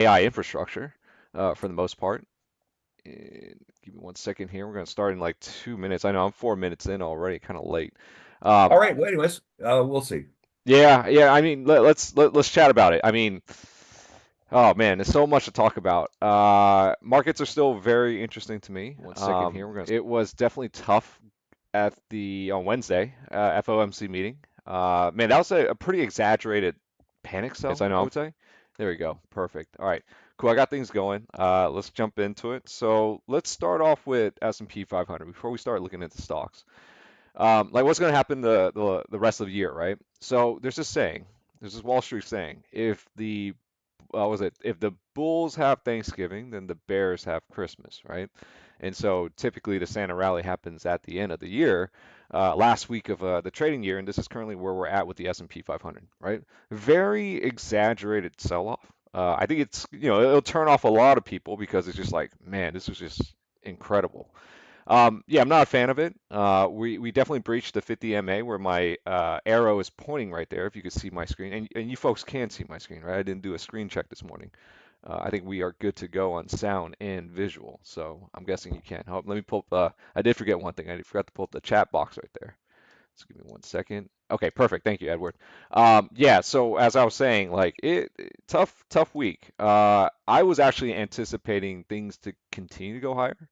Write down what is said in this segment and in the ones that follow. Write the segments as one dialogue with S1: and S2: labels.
S1: AI infrastructure for the most part. And give me 1 second here. We're going to start in like 2 minutes. I know I'm 4 minutes in already, kind of late.
S2: All
S1: Um,
S2: right. Well, anyways, we'll see.
S1: yeah, yeah. I mean, let's chat about it. I mean, oh man, there's so much to talk about. Markets are still very interesting to me. 1 second here. It was definitely tough at the on Wednesday FOMC meeting. Man, that was a pretty exaggerated panic sell,
S2: I
S1: I
S2: know.
S1: would say. There we go. Perfect. All right. Cool. I got things going. Let's jump into it. So let's start off with S&P 500 before we start looking into stocks. Like what's going to happen the rest of the year, right? So there's this saying, there's this Wall Street saying, if the was it if the Bulls have Thanksgiving, then the Bears have Christmas, right? And so typically the Santa rally happens at the end of the year, last week of the trading year, and this is currently where we're at with the S&P 500, right? Very exaggerated sell-off. I think it's it'll turn off a lot of people because it's just like, man, this was just incredible. Yeah, I'm not a fan of it. We definitely breached the 50 MA where my arrow is pointing right there. If you could see my screen, and you folks can see my screen, right? I didn't do a screen check this morning. I think we are good to go on sound and visual. So I'm guessing you can. Let me pull up. I did forget one thing. I forgot to pull up the chat box right there. So give me 1 second. Okay, perfect. Thank you, Edward. Yeah. So as I was saying, like tough week. I was actually anticipating things to continue to go higher.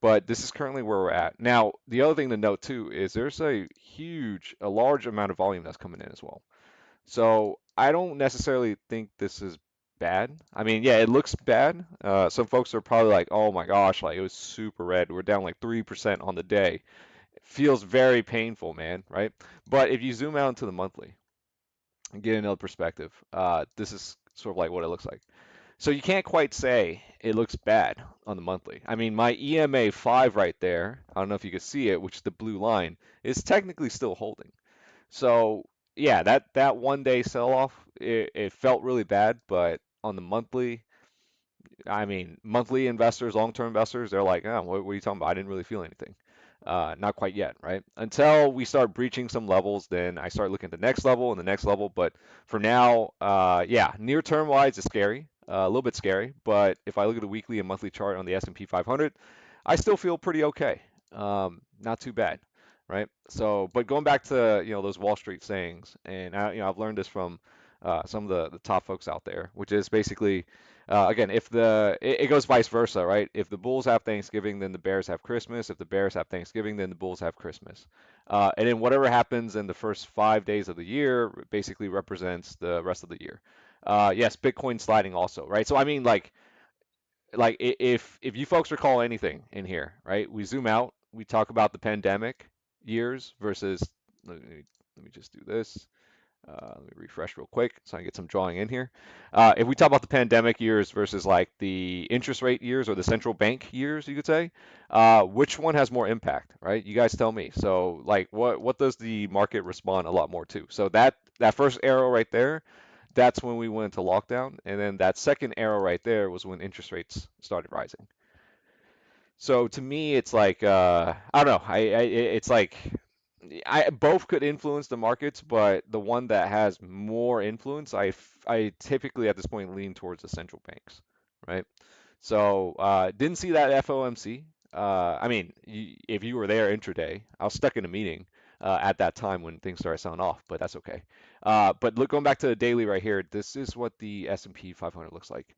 S1: But this is currently where we're at. Now, the other thing to note too is there's a large amount of volume that's coming in as well. So I don't necessarily think this is bad. I mean, yeah, it looks bad. Some folks are probably like, oh my gosh, like it was super red. We're down like 3% on the day. It feels very painful, man, right? But if you zoom out into the monthly and get another perspective, this is sort of like what it looks like. So you can't quite say it looks bad on the monthly. I mean, my EMA 5 right there, I don't know if you can see it, which is the blue line, is technically still holding. So yeah, that 1 day sell off, it felt really bad, but on the monthly, I mean, monthly investors, long-term investors, they're like, oh, what are you talking about? I didn't really feel anything. Not quite yet, right? Until we start breaching some levels, then I start looking at the next level and the next level. But for now, yeah, near term wise, it's scary, a little bit scary. But if I look at the weekly and monthly chart on the S&P 500, I still feel pretty okay. Not too bad, right? So, but going back to those Wall Street sayings, and I've learned this from some of the top folks out there, which is basically again, if it goes vice versa, right? If the Bulls have Thanksgiving, then the Bears have Christmas. If the Bears have Thanksgiving, then the Bulls have Christmas. And then whatever happens in the first 5 days of the year basically represents the rest of the year. Yes, Bitcoin sliding also, right? So I mean, if you folks recall anything in here, right? We zoom out, we talk about the pandemic years versus. Let me just do this. Let me refresh real quick so I can get some drawing in here. If we talk about the pandemic years versus like the interest rate years or the central bank years, you could say, which one has more impact, right? You guys tell me. So like, what does the market respond a lot more to? So that first arrow right there, that's when we went into lockdown, and then that second arrow right there was when interest rates started rising. So to me, it's like I don't know. It's like I both could influence the markets, but the one that has more influence, I typically at this point lean towards the central banks, right? So didn't see that FOMC. I mean, if you were there intraday, I was stuck in a meeting at that time when things started selling off, but that's okay. But look, going back to the daily right here, this is what the S&P 500 looks like.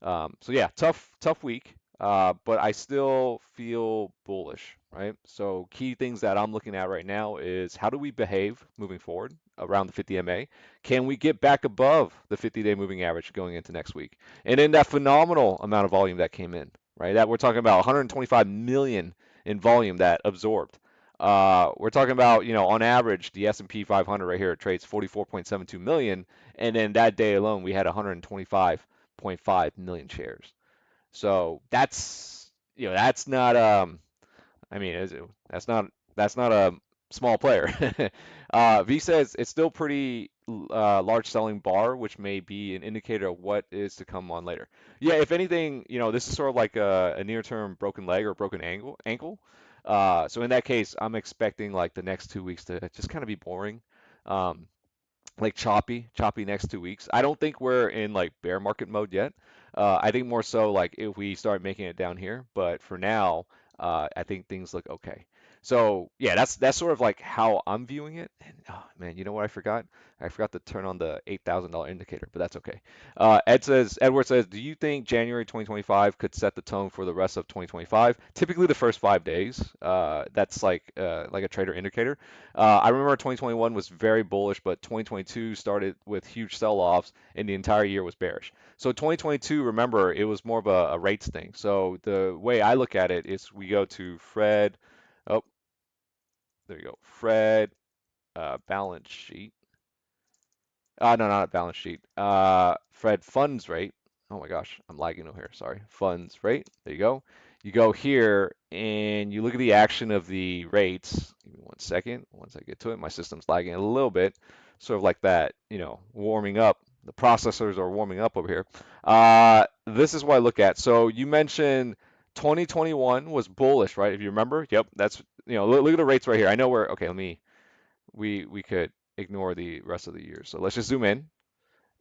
S1: So yeah, tough week, but I still feel bullish, right? So key things that I'm looking at right now is how do we behave moving forward around the 50 MA? Can we get back above the 50-day moving average going into next week? And then that phenomenal amount of volume that came in, right? That we're talking about 125 million in volume that absorbed. We're talking about, on average, the S&P 500 right here it trades 44.72 million, and then that day alone we had 125.5 million shares. So that's not I mean that's not a small player. V says it's still pretty large selling bar, which may be an indicator of what is to come on later. Yeah, if anything, this is sort of like a near-term broken leg or broken ankle. So in that case, I'm expecting like the next 2 weeks to just kind of be boring. Like choppy next 2 weeks. I don't think we're in like bear market mode yet. I think more so like if we start making it down here, but for now, I think things look okay. So yeah, that's sort of like how I'm viewing it. And oh man, you know what I forgot? I forgot to turn on the $8,000 indicator, but that's okay. Edward says, do you think January 2025 could set the tone for the rest of 2025? Typically the first 5 days, that's like a trader indicator. I remember 2021 was very bullish, but 2022 started with huge sell-offs, and the entire year was bearish. So 2022, remember, it was more of a rates thing. So the way I look at it is we go to Fred. Oh, there you go. Fred balance sheet. No, not a balance sheet. Fred funds rate. Oh my gosh, I'm lagging over here. Sorry. Funds rate. There you go. You go here and you look at the action of the rates. Give me 1 second. Once I get to it, my system's lagging a little bit. Sort of like that, warming up. The processors are warming up over here. This is what I look at. So you mentioned 2021 was bullish, right? If you remember. Yep, that's, look at the rates right here. I know where, okay, we could ignore the rest of the year. So let's just zoom in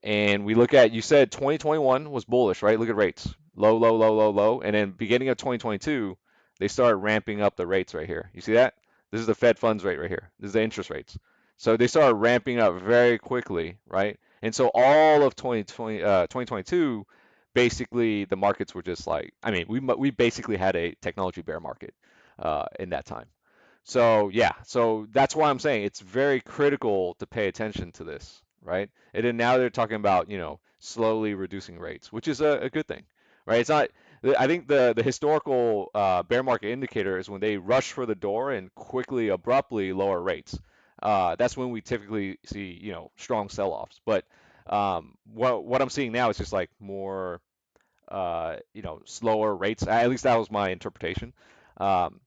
S1: and we look at, you said 2021 was bullish, right? Look at rates. Low, low, low, low, low. And then beginning of 2022, they started ramping up the rates right here. You see that? This is the Fed funds rate right here. This is the interest rates. So they started ramping up very quickly, right? And so all of 2022, basically the markets were just like, I mean, we basically had a technology bear market in that time. So yeah, so that's why I'm saying it's very critical to pay attention to this, right? And then now they're talking about, slowly reducing rates, which is a good thing, right? It's not, I think the historical bear market indicator is when they rush for the door and quickly, abruptly lower rates. That's when we typically see, strong sell-offs. But what I'm seeing now is just like more, slower rates. At least that was my interpretation. Um,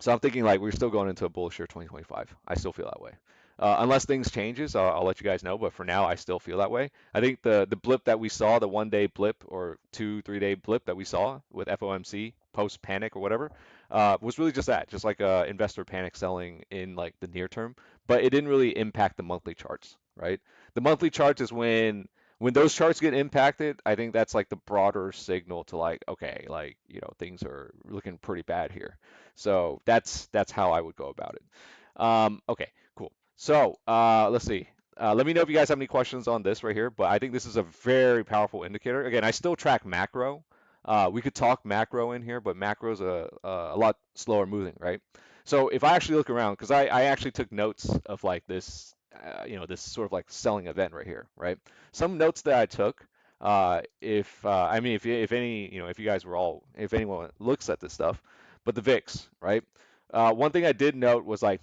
S1: so I'm thinking like we're still going into a bullish year 2025. I still feel that way. Unless things changes, I'll let you guys know. But for now, I still feel that way. I think the blip that we saw, the 1 day blip or 2, 3 day blip that we saw with FOMC post panic or whatever, was really just that, just like investor panic selling in like the near term. But it didn't really impact the monthly charts, right? The monthly charts is when those charts get impacted. I think that's like the broader signal to like, okay, like things are looking pretty bad here. So that's how I would go about it. Okay, cool. So let's see. Let me know if you guys have any questions on this right here. But I think this is a very powerful indicator. Again, I still track macro. We could talk macro in here, but macro is a lot slower moving, right? So if I actually look around, because I actually took notes of like this, this sort of like selling event right here, right? Some notes that I took. If I mean, if any, if you guys were all, if anyone looks at this stuff, but the VIX, right? One thing I did note was like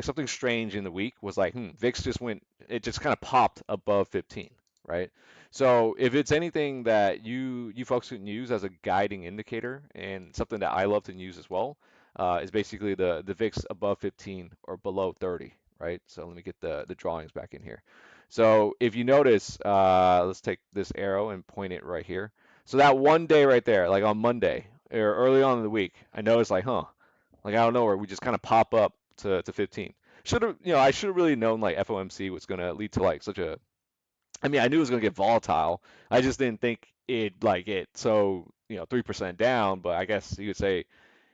S1: something strange in the week was like, VIX just went, it just kind of popped above 15, right? So if it's anything that you folks can use as a guiding indicator and something that I love to use as well, is basically the VIX above 15 or below 30, right? So let me get the drawings back in here. So if you notice, let's take this arrow and point it right here. So that 1 day right there, like on Monday or early on in the week, I noticed like, like out of nowhere, we just kind of pop up to 15. Should have, I should have really known like FOMC was going to lead to like such a, I mean, I knew it was going to get volatile. I just didn't think it like it. So, 3% down, but I guess you could say,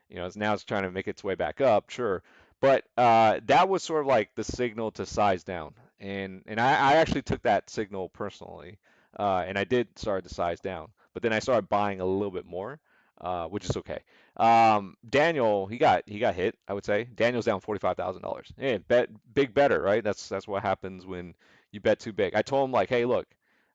S1: now it's trying to make its way back up, sure. But that was sort of like the signal to size down. And I actually took that signal personally. And I did start to size down. But then I started buying a little bit more, which is okay. Daniel, he got hit, I would say. Daniel's down $45,000. Hey, bet big better, right? That's what happens when you bet too big. I told him like, hey, look,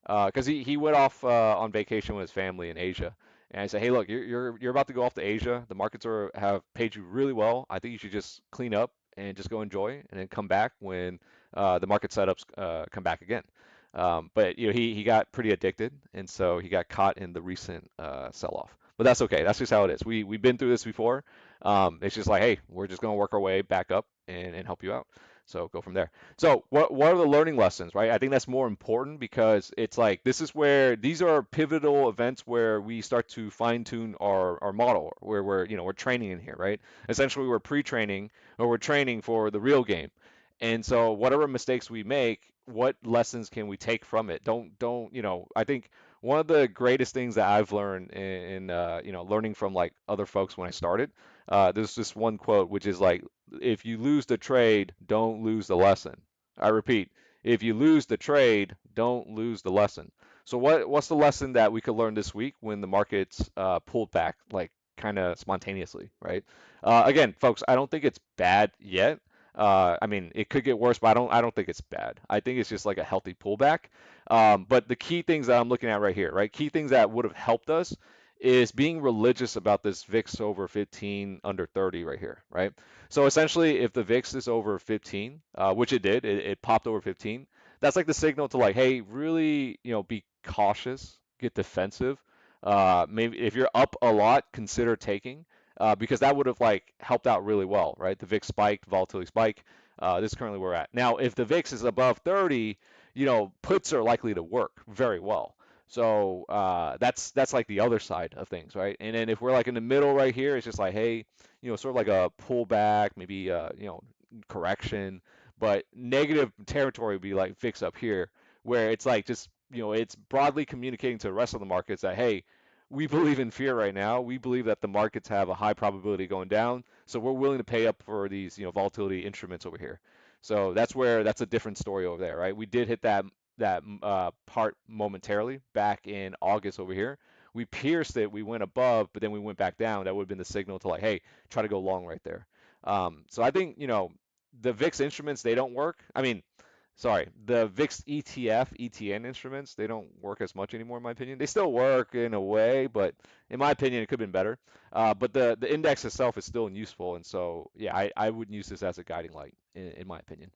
S1: because he went off on vacation with his family in Asia. And I said, hey, look, you're about to go off to Asia. The markets have paid you really well. I think you should just clean up and just go enjoy, and then come back when the market setups come back again. But he got pretty addicted, and so he got caught in the recent sell-off. But that's okay. That's just how it is. We've been through this before. It's just like, hey, we're just gonna work our way back up and help you out. So go from there. So what are the learning lessons, right? I think that's more important because it's like this is where these are pivotal events where we start to fine tune our model, where we're training in here, right? Essentially, we're pre-training or we're training for the real game. And so whatever mistakes we make, what lessons can we take from it? Don't I think one of the greatest things that I've learned learning from like other folks when I started, there's this one quote which is like, if you lose the trade, don't lose the lesson. I repeat, if you lose the trade, don't lose the lesson. So what's the lesson that we could learn this week when the markets pulled back like kind of spontaneously, right? Again, folks, I don't think it's bad yet. I mean, it could get worse, but I don't think it's bad. I think it's just like a healthy pullback. But the key things that I'm looking at right here, right? Key things that would have helped us is being religious about this VIX over 15 under 30 right here, right? So essentially, if the VIX is over 15, which it did, it popped over 15. That's like the signal to like, hey, really, be cautious, get defensive. Maybe if you're up a lot, consider taking, because that would have like helped out really well, right? The VIX spiked, volatility spike. This is currently where we're at. Now, if the VIX is above 30, puts are likely to work very well. So that's like the other side of things, right? And then if we're like in the middle right here, it's just like, hey, sort of like a pullback, maybe correction, but negative territory would be like VIX up here, where it's like just it's broadly communicating to the rest of the markets that hey, we believe in fear right now. We believe that the markets have a high probability going down, so we're willing to pay up for these volatility instruments over here. So that's a different story over there, right? We did hit that part momentarily back in August over here. We pierced it, we went above, but then we went back down. That would have been the signal to like, hey, try to go long right there. So I think the VIX instruments they don't work. I mean, sorry, the VIX ETF, ETN instruments they don't work as much anymore in my opinion. They still work in a way, but in my opinion it could have been better. But the index itself is still useful, and so yeah, I wouldn't use this as a guiding light in my opinion.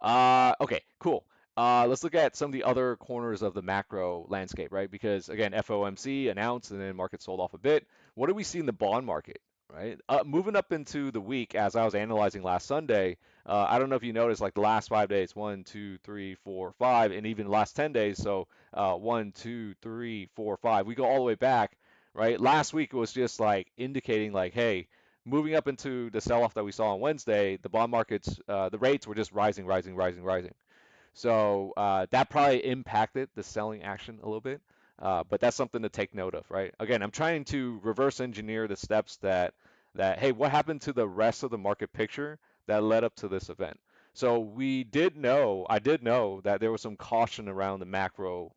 S1: Okay, cool. Let's look at some of the other corners of the macro landscape, right? Because again, FOMC announced and then market sold off a bit. What do we see in the bond market, right? Moving up into the week, as I was analyzing last Sunday, I don't know if you noticed, like the last 5 days, 1, 2, 3, 4, 5, and even the last 10 days. So 1, 2, 3, 4, 5. We go all the way back, right? Last week was just like indicating, like, hey, moving up into the sell-off that we saw on Wednesday, the bond markets, the rates were just rising, rising, rising, rising. So that probably impacted the selling action a little bit. But that's something to take note of, right? Again, I'm trying to reverse engineer the steps that hey, what happened to the rest of the market picture that led up to this event? So I did know that there was some caution around the macro,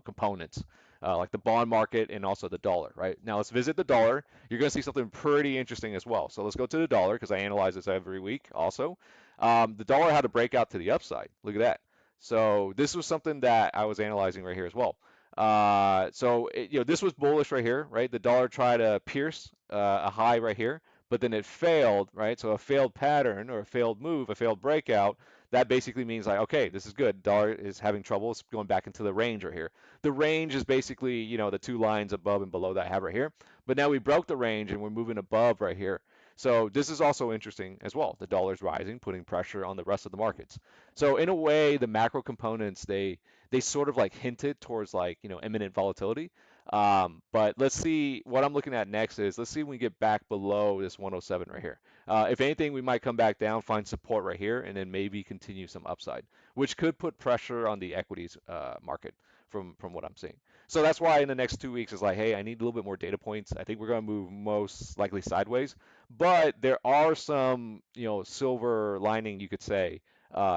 S1: components, like the bond market and also the dollar, right? Now let's visit the dollar. You're going to see something pretty interesting as well. So let's go to the dollar because I analyze this every week also. The dollar had a breakout to the upside. Look at that. So this was something that I was analyzing right here as well. This was bullish right here, right? The dollar tried to pierce a high right here, but then it failed, right? So a failed pattern or a failed move, a failed breakout, that basically means like, okay, this is good. Dollar is having trouble. It's going back into the range right here. The range is basically, the two lines above and below that I have right here. But now we broke the range and we're moving above right here. So this is also interesting as well. The dollar's rising, putting pressure on the rest of the markets. So in a way, the macro components they sort of like hinted towards like imminent volatility. But let's see what I'm looking at next is let's see when we get back below this 107 right here. If anything, we might come back down, find support right here, and then maybe continue some upside, which could put pressure on the equities market from what I'm seeing. So that's why in the next 2 weeks is like, hey, I need a little bit more data points. I think we're going to move most likely sideways, but there are some, silver lining, you could say,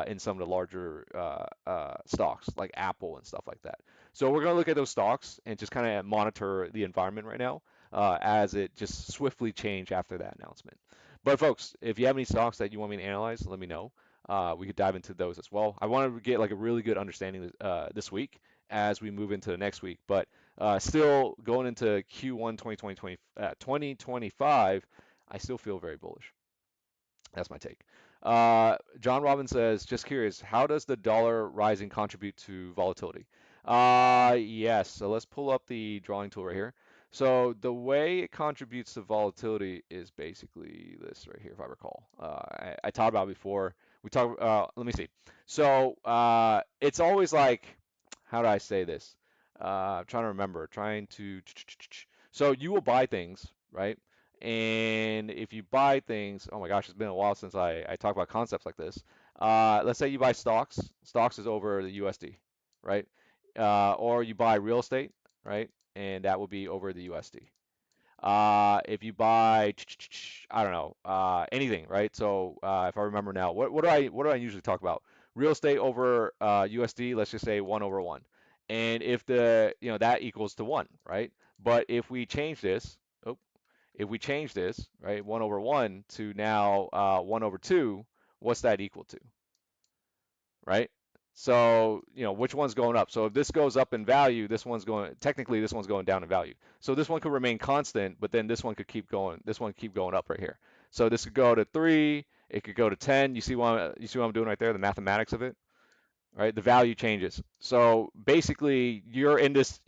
S1: in some of the larger stocks like Apple and stuff like that. So we're going to look at those stocks and just kind of monitor the environment right now as it just swiftly changed after that announcement. But folks, if you have any stocks that you want me to analyze, let me know. We could dive into those as well. I want to get like a really good understanding this week as we move into the next week. But still going into Q1 2025, I still feel very bullish. That's my take. John Robbins says, just curious, how does the dollar rising contribute to volatility? Yes, so let's pull up the drawing tool right here. So the way it contributes to volatility is basically this right here, if I recall. I talked about it before. Let me see. So it's always like, how do I say this? I'm trying to remember, so you will buy things, right? And if you buy things, oh my gosh, it's been a while since I talk about concepts like this. Let's say you buy stocks. Stocks is over the USD, right? or you buy real estate, right? And that would be over the USD. If you buy, I don't know, anything, right? So if I remember now, what do I usually talk about? Real estate over USD, let's just say 1/1. And if that equals to 1, right? But if we change this, oh, if we change this, right, 1/1 to now 1/2, what's that equal to? Right? So, which one's going up? So if this goes up in value, technically this one's going down in value. So this one could remain constant, but then this one could keep going, this one could keep going up right here. So this could go to 3, it could go to 10. You see what I'm doing right there, the mathematics of it? Right? The value changes. So basically, you're in this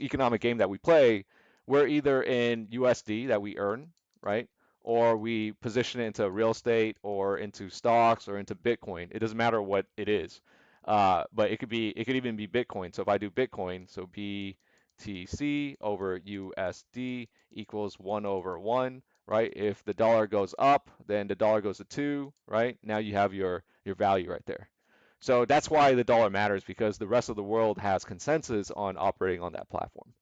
S1: economic game that we play, we're either in USD that we earn, right? Or we position it into real estate or into stocks or into Bitcoin. It doesn't matter what it is. But it could even be Bitcoin. So if I do Bitcoin, so BTC over USD equals 1/1, right? If the dollar goes up, then the dollar goes to 2, right? Now you have your value right there. So that's why the dollar matters because the rest of the world has consensus on operating on that platform.